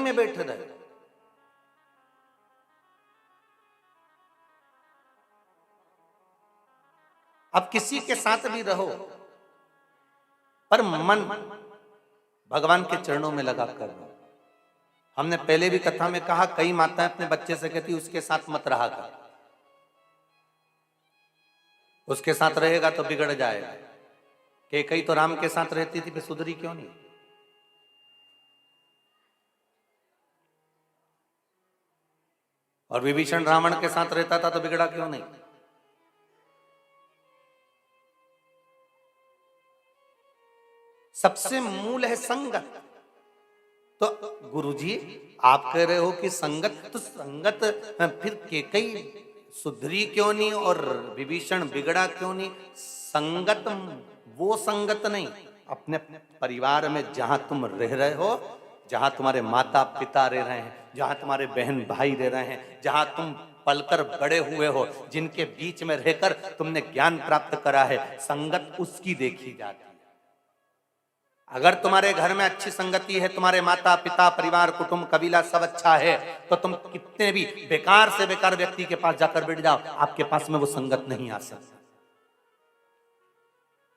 में बैठे रहे। अब किसी के साथ भी रहो पर मन भगवान के चरणों में लगा कर रहो। हमने पहले भी कथा में कहा, कई माताएं अपने बच्चे से कहती उसके साथ मत रहा कर, उसके साथ रहेगा तो बिगड़ जाएगा। कैकेयी तो राम के साथ रहती थी, फिर सुधरी क्यों नहीं? और विभीषण रावण के साथ रहता था तो बिगड़ा क्यों नहीं? सबसे मूल है संगत। तो गुरुजी आप कह रहे हो कि संगत, तो संगत फिर कैकेयी सुधरी क्यों नहीं और विभीषण बिगड़ा क्यों नहीं? संगत वो संगत नहीं, अपने परिवार में जहां तुम रह रहे हो, जहां तुम्हारे माता पिता रह रहे हैं, जहां तुम्हारे बहन भाई रह रहे हैं, जहां तुम पलकर बड़े हुए हो, जिनके बीच में रहकर तुमने ज्ञान प्राप्त करा है, संगत उसकी देखी जाती है। अगर तुम्हारे घर में अच्छी संगति है, तुम्हारे माता पिता परिवार कुटुंब कबीला सब अच्छा है, तो तुम कितने भी बेकार से बेकार व्यक्ति के पास जाकर बैठ जाओ, आपके पास में वो संगत नहीं आ सकती।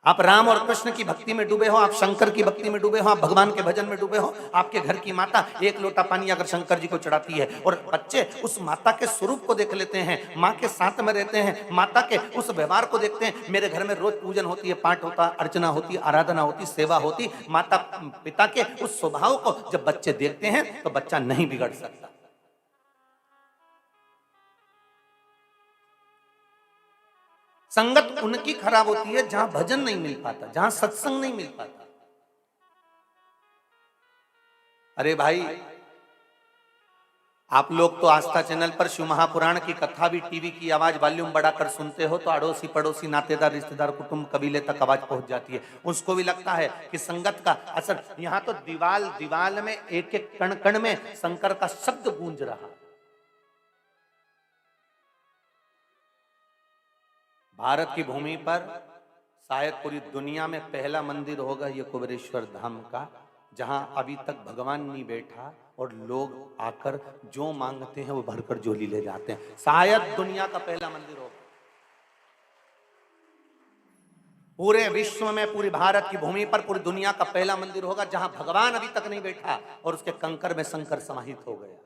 आप राम और कृष्ण की भक्ति में डूबे हो, आप शंकर की भक्ति में डूबे हो, आप भगवान के भजन में डूबे हो, आपके घर की माता एक लोटा पानी अगर शंकर जी को चढ़ाती है और बच्चे उस माता के स्वरूप को देख लेते हैं, माँ के साथ में रहते हैं, माता के उस व्यवहार को देखते हैं, मेरे घर में रोज पूजन होती है, पाठ होता, अर्चना होती, आराधना होती, सेवा होती, माता पिता के उस स्वभाव को जब बच्चे देखते हैं तो बच्चा नहीं बिगड़ सकता। संगत उनकी खराब होती है जहां भजन नहीं मिल पाता, जहां सत्संग नहीं मिल पाता। अरे भाई, आप लोग तो आस्था चैनल पर शिव महापुराण की कथा भी टीवी की आवाज वॉल्यूम बढ़ाकर सुनते हो तो अड़ोसी पड़ोसी नातेदार रिश्तेदार कुटुंब कबीले तक आवाज पहुंच जाती है। उसको भी लगता है कि संगत का असर, यहां तो दीवाल दीवाल में एक एक कण कण में शंकर का शब्द गूंज रहा। भारत की भूमि पर शायद पूरी दुनिया में पहला मंदिर होगा ये कुबेरेश्वर धाम का, जहां अभी तक भगवान नहीं बैठा और लोग आकर जो मांगते हैं वो भरकर झोली ले जाते हैं। शायद दुनिया का पहला मंदिर होगा पूरे विश्व में, पूरी भारत की भूमि पर पूरी दुनिया का पहला मंदिर होगा जहां भगवान अभी तक नहीं बैठा और उसके कंकर में शंकर समाहित हो गया।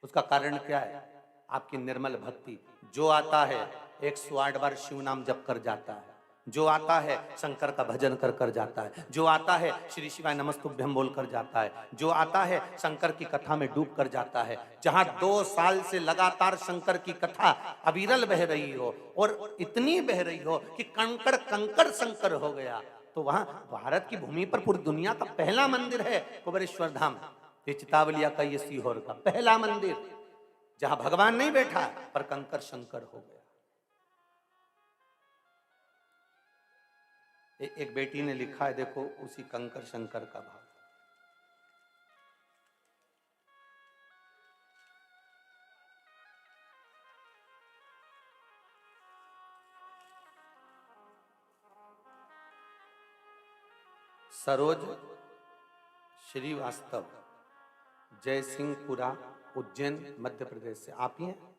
उसका कारण क्या है? आपकी निर्मल भक्ति। जो आता है 108 बार शिव नाम जप कर जाता है, जो आता है शंकर का भजन कर कर जाता है, जो आता है श्री शिवाय नमस्तुभ्यम बोल कर जाता है, जो आता है शंकर की कथा में डूब कर जाता है, जहां 2 साल से लगातार शंकर की कथा अविरल बह रही हो और इतनी बह रही हो कि कंकड़ कंकड़ शंकर हो गया, तो वहां भारत की भूमि पर पूरी दुनिया का पहला मंदिर है कुबेरेश्वर धाम। ये चितावलिया का, ये सीहोर का पहला मंदिर, जहां भगवान नहीं बैठा पर कंकर शंकर हो गया। एक बेटी ने लिखा है, देखो उसी कंकर शंकर का भाव। सरोज श्रीवास्तव, जयसिंहपुरा, उज्जैन, मध्य प्रदेश से। आप ही हैं?